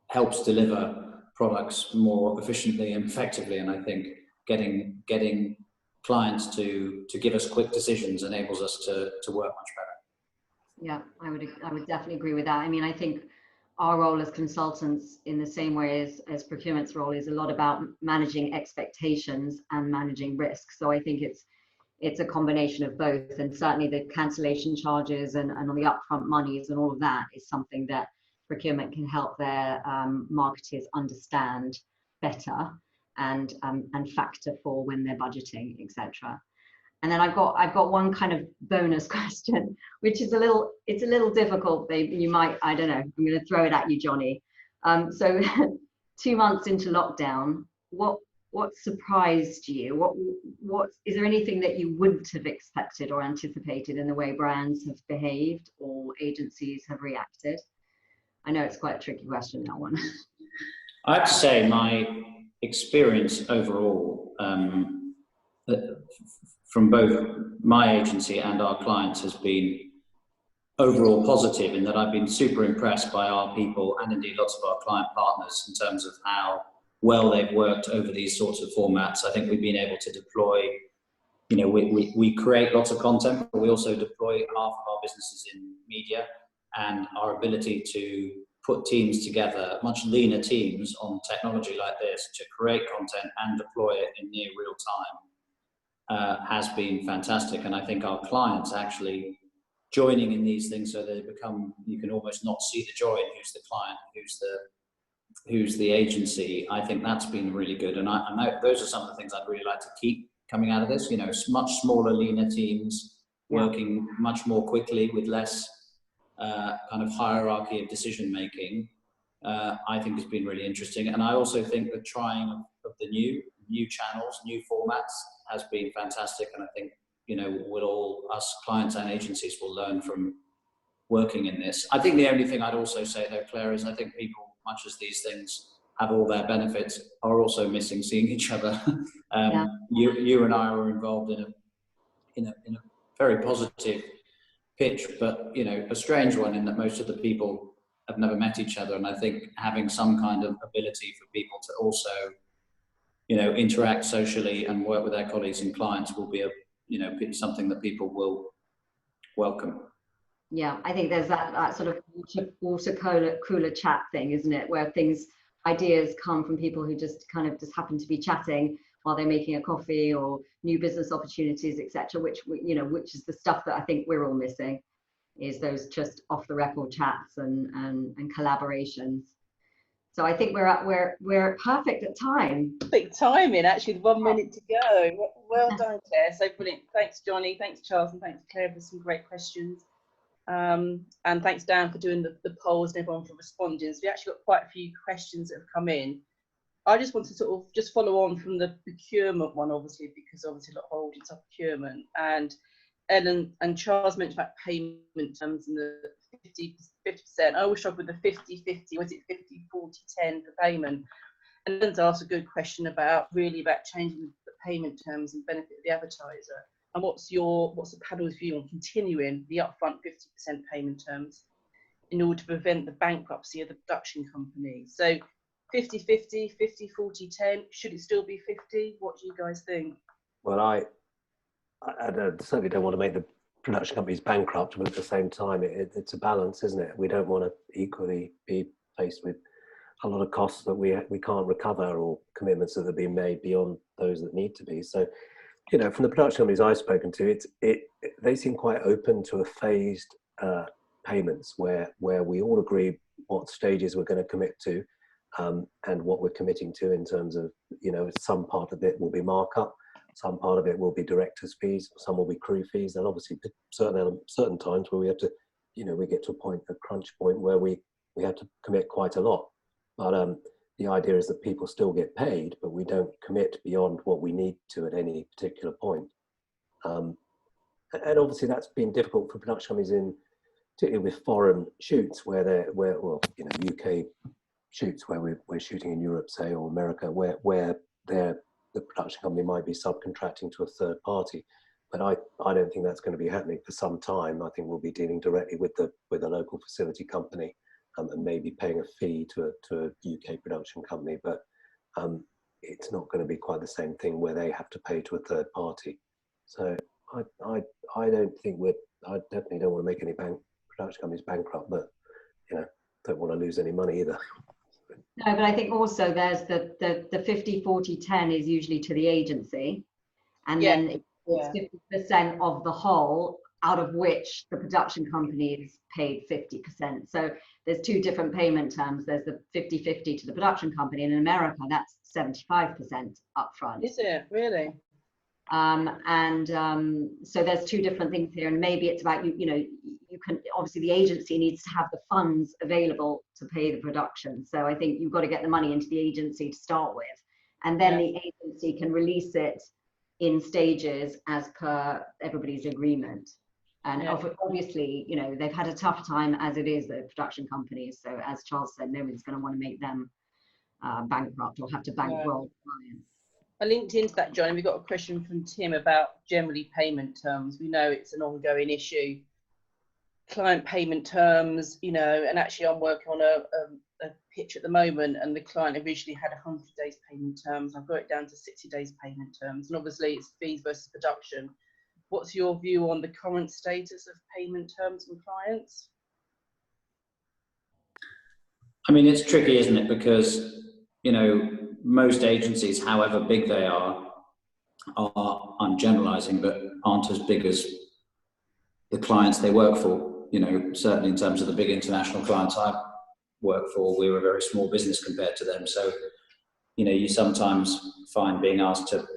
helps deliver products more efficiently and effectively. And I think getting clients to give us quick decisions enables us to work much better. Yeah, I would definitely agree with that. I mean, I think our role as consultants, in the same way as procurement's role, is a lot about managing expectations and managing risk. So I think it's a combination of both, and certainly the cancellation charges and on the upfront monies and all of that is something that procurement can help their marketers understand better and factor for when they're budgeting, etc. And then I've got one kind of bonus question, which is it's a little difficult. You might, I don't know, I'm going to throw it at you, Johnny. So 2 months into lockdown, what surprised you? What is there anything that you wouldn't have expected or anticipated in the way brands have behaved or agencies have reacted? I know it's quite a tricky question, that one. I have to say my experience overall from both my agency and our clients has been overall positive, in that I've been super impressed by our people and indeed lots of our client partners in terms of how well they've worked over these sorts of formats. I think we've been able to deploy, you know, we create lots of content, but we also deploy half of our businesses in media, and our ability to put teams together, much leaner teams on technology like this, to create content and deploy it in near real time has been fantastic. And I think our clients actually joining in these things, so they become, you can almost not see the joy in who's the client, who's the agency. I think that's been really good. And I know those are some of the things I'd really like to keep coming out of this, you know, much smaller, leaner teams working much more quickly with less kind of hierarchy of decision making. I think has been really interesting. And I also think the trying of the new channels, new formats has been fantastic. And I think, you know, we'll all, us clients and agencies, will learn from working in this. I think the only thing I'd also say though, Claire, is I think people, much as these things have all their benefits, are also missing seeing each other. You and I were involved in a very positive pitch, but you know, a strange one in that most of the people have never met each other. And I think having some kind of ability for people to also, you know, interact socially and work with their colleagues and clients will be something that people will welcome. Yeah, I think there's that sort of water cooler chat thing, isn't it? Where ideas come from people who just happen to be chatting while they're making a coffee, or new business opportunities, etc. Which is the stuff that I think we're all missing, is those just off the record chats and collaborations. So I think we're perfect at time. Perfect timing, actually. 1 minute to go. Well done, Claire. So brilliant. Thanks, Johnny. Thanks, Charles, and thanks, Claire, for some great questions. And thanks, Dan, for doing the polls and everyone for responding. So we actually got quite a few questions that have come in. I just want to sort of just follow on from the procurement one, obviously, because obviously a lot of holdings are procurement. And Ellen and Charles mentioned about payment terms and the 50%. I always struggle with the 50-50, or is it 50-40-10 for payment? And Ellen's asked a good question about changing the payment terms and benefit of the advertiser. And what's the panel's view on continuing the upfront 50% payment terms? in order to prevent the bankruptcy of the production company. So 50-50, 50-40-10, should it still be 50? What do you guys think? Well, I certainly don't want to make the production companies bankrupt, but at the same time, it's a balance, isn't it? We don't want to equally be faced with a lot of costs that we can't recover, or commitments that have been made beyond those that need to be. So, you know, from the production companies I've spoken to, they seem quite open to a phased payments where we all agree what stages we're going to commit to, and what we're committing to in terms of, you know, some part of it will be markup, some part of it will be directors' fees, some will be crew fees, and obviously certain times where we have to, you know, we get to a crunch point where we have to commit quite a lot. But the idea is that people still get paid, but we don't commit beyond what we need to at any particular point. And obviously that's been difficult for production companies particularly with foreign shoots where well, you know, UK shoots where we're shooting in Europe, say, or America, where the production company might be subcontracting to a third party. But I don't think that's going to be happening for some time. I think we'll be dealing directly with a local facility company, and maybe paying a fee to a UK production company. But it's not going to be quite the same thing where they have to pay to a third party. So I don't think I definitely don't want to make any production companies bankrupt, but, you know, don't want to lose any money either. No, but I think also there's the 50-40-10 is usually to the agency, and then it's 50% of the whole, out of which the production company is paid 50%. So there's two different payment terms. There's the 50-50 to the production company, and in America that's 75% upfront. Is it really? So there's two different things here, and maybe it's about you know, you can obviously, the agency needs to have the funds available to pay the production. So I think you've got to get the money into the agency to start with, and then the agency can release it in stages as per everybody's agreement. And obviously, you know, they've had a tough time as it is, the production companies. So as Charles said, nobody's going to want to make them bankrupt or have to bankroll clients. I linked into that, John, and we got a question from Tim about generally payment terms. We know it's an ongoing issue, client payment terms, you know, and actually I'm working on a pitch at the moment, and the client originally had 100 days payment terms. I've got it down to 60 days payment terms, and obviously it's fees versus production. What's your view on the current status of payment terms with clients? I mean, it's tricky, isn't it? Because, you know, most agencies, however big they are, I'm generalizing, but aren't as big as the clients they work for. You know, certainly in terms of the big international clients I work for, we're a very small business compared to them. So, you know, you sometimes find being asked to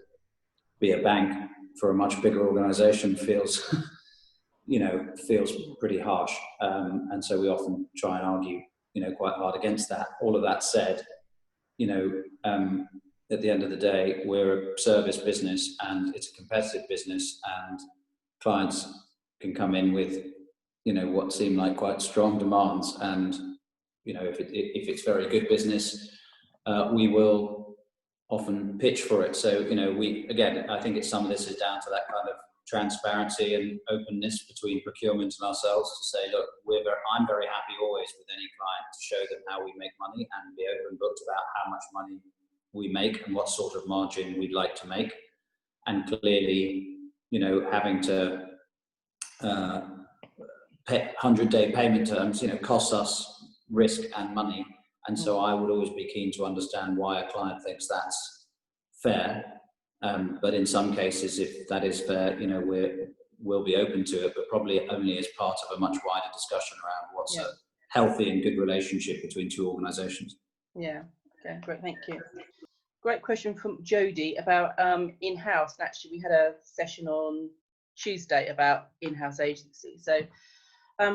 be a bank for a much bigger organization feels, you know, feels pretty harsh. And so we often try and argue, you know, quite hard against that. All of that said, you know, at the end of the day, we're a service business and it's a competitive business, and clients can come in with, you know, what seem like quite strong demands. And, you know, if it's very good business, we will often pitch for it. So, you know, again, I think some of this is down to that kind of transparency and openness between procurement and ourselves to say, look, I'm very happy always with any client to show them how we make money and be open booked about how much money we make and what sort of margin we'd like to make. And clearly, you know, having to pay 100-day payment terms, you know, costs us risk and money. And so I would always be keen to understand why a client thinks that's fair. But in some cases, if that is fair, you know, we'll be open to it, but probably only as part of a much wider discussion around what's a healthy and good relationship between two organisations. Yeah, okay, great, thank you. Great question from Jodie about in-house. And actually, we had a session on Tuesday about in-house agency. So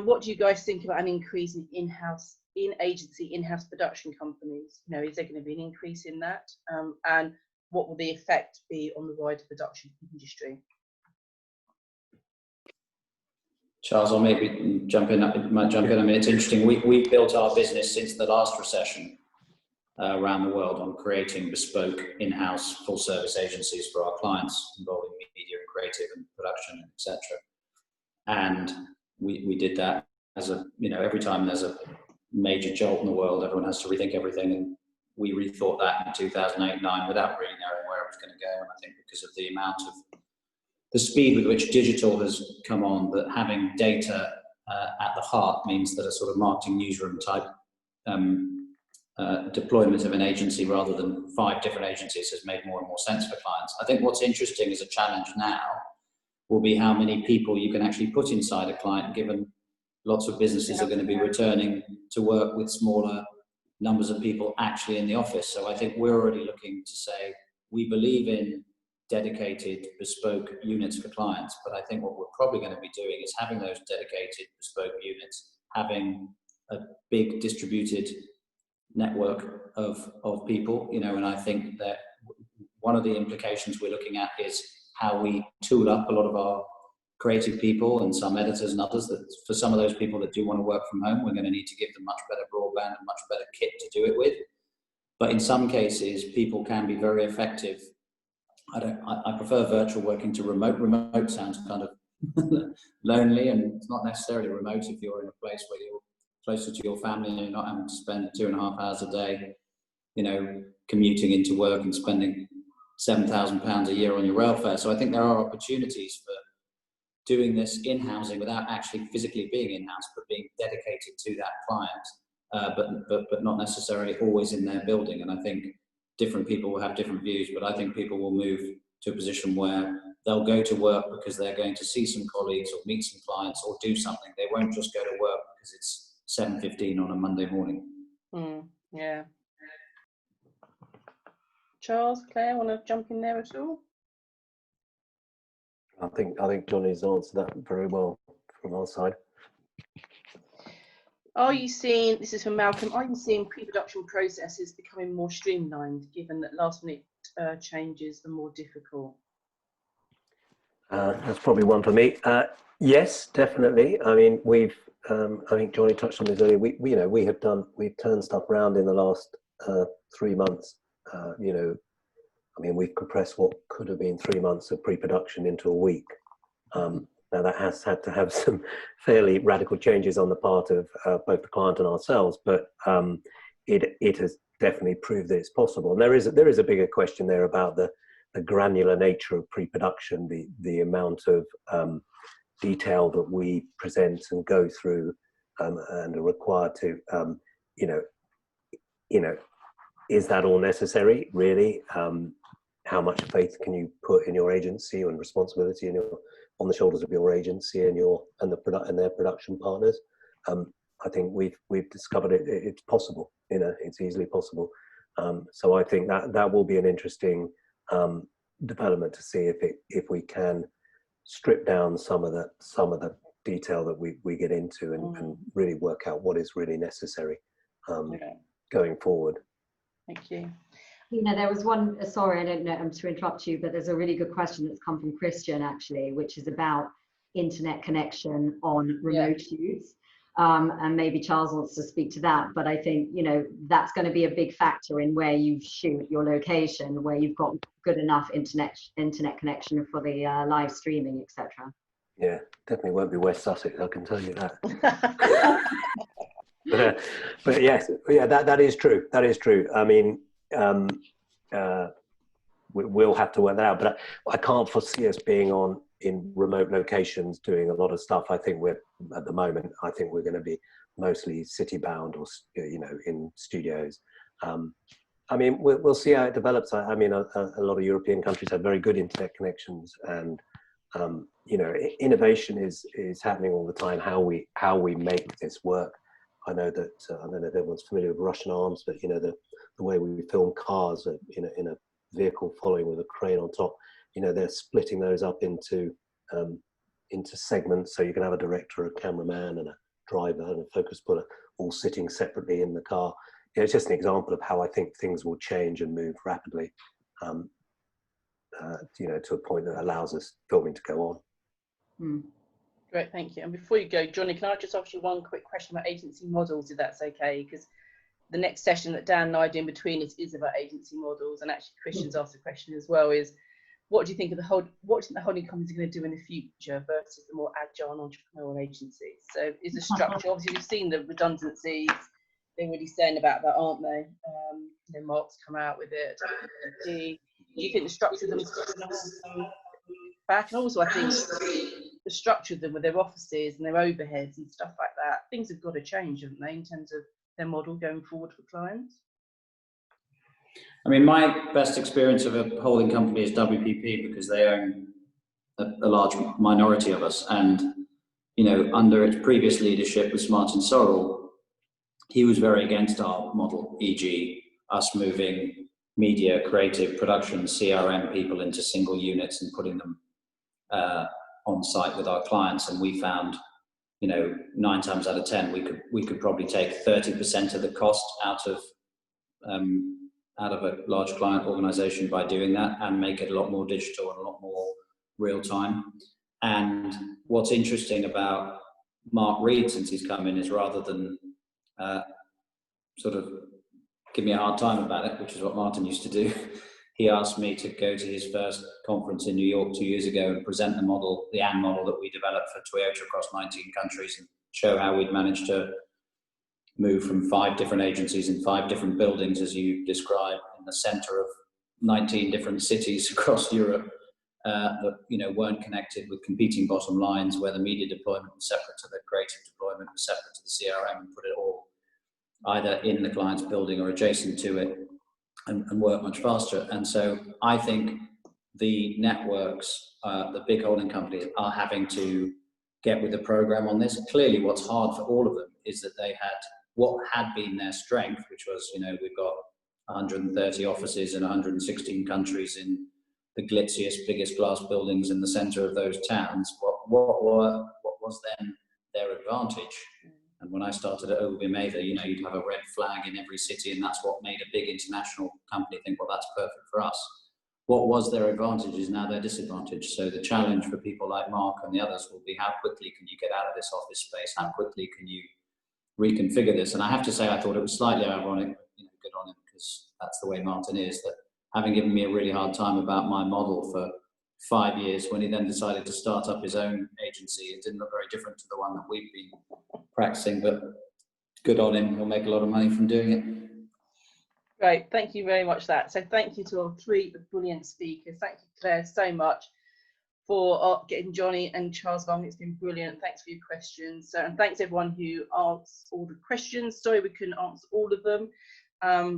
what do you guys think about an increase in in-house production companies? You know, is there going to be an increase in that? And what will the effect be on the wider production industry? Charles, I'll maybe jump in. I mean, it's interesting. We built our business since the last recession around the world on creating bespoke in-house full-service agencies for our clients involving media and creative and production, etc. And we did that as a, you know, every time there's a major jolt in the world, everyone has to rethink everything. And we rethought that in 2008-9 without really knowing where it was going to go. And I think because of the amount of the speed with which digital has come on, that having data at the heart means that a sort of marketing newsroom type deployment of an agency rather than 5 different agencies has made more and more sense for clients. I think what's interesting as a challenge now will be how many people you can actually put inside a client, given lots of businesses are going to be returning to work with smaller numbers of people actually in the office. So I think we're already looking to say we believe in dedicated bespoke units for clients, but I think what we're probably going to be doing is having those dedicated bespoke units, having a big distributed network of people, you know. And I think that one of the implications we're looking at is how we tool up a lot of our creative people and some editors and others, that for some of those people that do want to work from home, we're going to need to give them much better broadband and much better kit to do it with. But in some cases, people can be very effective. I prefer virtual working to remote. Remote sounds kind of lonely, and it's not necessarily remote if you're in a place where you're closer to your family and you're not having to spend 2.5 hours a day, you know, commuting into work and spending £7,000 a year on your rail fare. So I think there are opportunities for doing this in housing without actually physically being in house, but being dedicated to that client, but not necessarily always in their building. And I think different people will have different views, but I think people will move to a position where they'll go to work because they're going to see some colleagues or meet some clients or do something. They won't just go to work because it's 7:15 on a Monday morning. Yeah. Charles, Claire, want to jump in there at all? I think Johnny's answered that very well from our side. Are you seeing, this is from Malcolm, are you seeing pre-production processes becoming more streamlined, given that last minute changes are more difficult? That's probably one for me. Yes, definitely. I mean, I think Johnny touched on this earlier. We've turned stuff around in the last 3 months. You know, I mean, we've compressed what could have been 3 months of pre-production into a week. Now that has had to have some fairly radical changes on the part of both the client and ourselves, but it has definitely proved that it's possible. And there is a bigger question there about the granular nature of pre-production, the amount of detail that we present and go through and are required to, is that all necessary, really? How much faith can you put in your agency and responsibility on the shoulders of your agency and their production partners? I think we've discovered it's possible. You know, it's easily possible. So I think that will be an interesting development to see if we can strip down some of the detail that we get into and really work out what is really necessary going forward. Thank you. You know, there was one, sorry, I don't know, to interrupt you, but there's a really good question that's come from Christian, actually, which is about internet connection on remote use. And maybe Charles wants to speak to that, but I think, you know, that's going to be a big factor in where you shoot, your location, where you've got good enough internet connection for the live streaming, etc. Yeah, definitely won't be West Sussex, I can tell you that. But yes, yeah, that is true. That is true. I mean, we'll have to work that out, but I can't foresee us being in remote locations doing a lot of stuff. I think at the moment, I think we're going to be mostly city bound or, you know, in studios. I mean, we'll see how it develops. I mean, a lot of European countries have very good internet connections, and you know, innovation is happening all the time. How we make this work. I know that I don't know if everyone's familiar with Russian arms, but you know, the way we film cars in a vehicle following with a crane on top. You know, they're splitting those up into segments, so you can have a director, a cameraman, and a driver and a focus puller all sitting separately in the car. You know, it's just an example of how I think things will change and move rapidly. You know, to a point that allows us filming to go on. Great, thank you. And before you go, Johnny, can I just ask you one quick question about agency models, if that's okay? Because the next session that Dan and I do in between is about agency models, and actually Christian's asked a question as well, is what do you think of what do you think the holding companies are going to do in the future versus the more agile entrepreneurial agencies? So is the structure, obviously we've seen the redundancies, they're really saying about that, aren't they? Mark's come out with it. Do you think the structure of them is going to hold back? And also I think the structure of them with their offices and their overheads and stuff like that, things have got to change, haven't they, in terms of their model going forward for clients? I mean, my best experience of a holding company is WPP, because they own a large minority of us. And, under its previous leadership with Martin Sorrell, he was very against our model, e.g. us moving media, creative production, CRM people into single units and putting them on site with our clients. And we found, 9 times out of 10, we could probably take 30% of the cost out of a large client organization by doing that, and make it a lot more digital and a lot more real time. And what's interesting about Mark Reed since he's come in is, rather than sort of give me a hard time about it, which is what Martin used to do, he asked me to go to his first conference in New York 2 years ago and present the model, the AND model that we developed for Toyota across 19 countries, and show how we'd managed to move from 5 different agencies in 5 different buildings, as you described, in the center of 19 different cities across Europe, that weren't connected with competing bottom lines, where the media deployment was separate to the creative deployment, was separate to the CRM, and put it all either in the client's building or adjacent to it, and work much faster. And so I think the networks, the big holding companies, are having to get with the program on this. Clearly, what's hard for all of them is that they had what had been their strength, which was, we've got 130 offices in 116 countries in the glitziest, biggest glass buildings in the center of those towns. What was then their advantage? And when I started at Ogilvy Mather, you'd have a red flag in every city, and that's what made a big international company think, well, that's perfect for us. What was their advantage is now their disadvantage. So the challenge for people like Mark and the others will be, how quickly can you get out of this office space? How quickly can you reconfigure this? And I have to say, I thought it was slightly ironic, good on him, because that's the way Martin is, that having given me a really hard time about my model for 5 years, when he then decided to start up his own agency, it didn't look very different to the one that we've been practicing, but good on him. He'll make a lot of money from doing it. Great, thank you very much for that. So thank you to all 3 brilliant speakers. Thank you, Claire, so much for getting Johnny and Charles along. It's been brilliant. Thanks for your questions. And thanks everyone who asked all the questions. Sorry we couldn't answer all of them,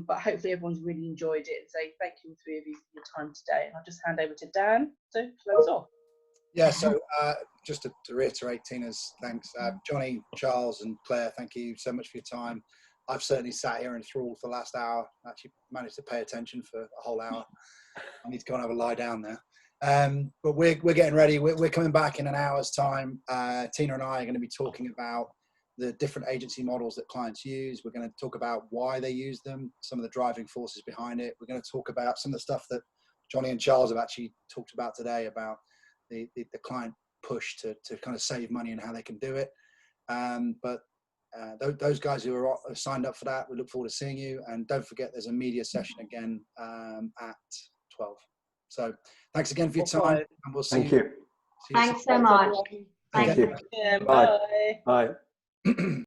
but hopefully everyone's really enjoyed it. So thank you, 3 of you, for your time today. And I'll just hand over to Dan to close off. Yeah, so just to reiterate Tina's thanks, Johnny, Charles and Claire, thank you so much for your time. I've certainly sat here enthralled for the last hour, actually managed to pay attention for a whole hour. I need to go and have a lie down there. But we're getting ready. We're coming back in an hour's time. Tina and I are going to be talking about the different agency models that clients use. We're going to talk about why they use them, some of the driving forces behind it. We're going to talk about some of the stuff that Johnny and Charles have actually talked about today, about the client push to kind of save money and how they can do it. But those guys who are signed up for that, we look forward to seeing you. And don't forget, there's a media session again at 12. So thanks again for your time, and we'll see you. Thanks so much. Thank you. Yeah, Bye. bye. Bye.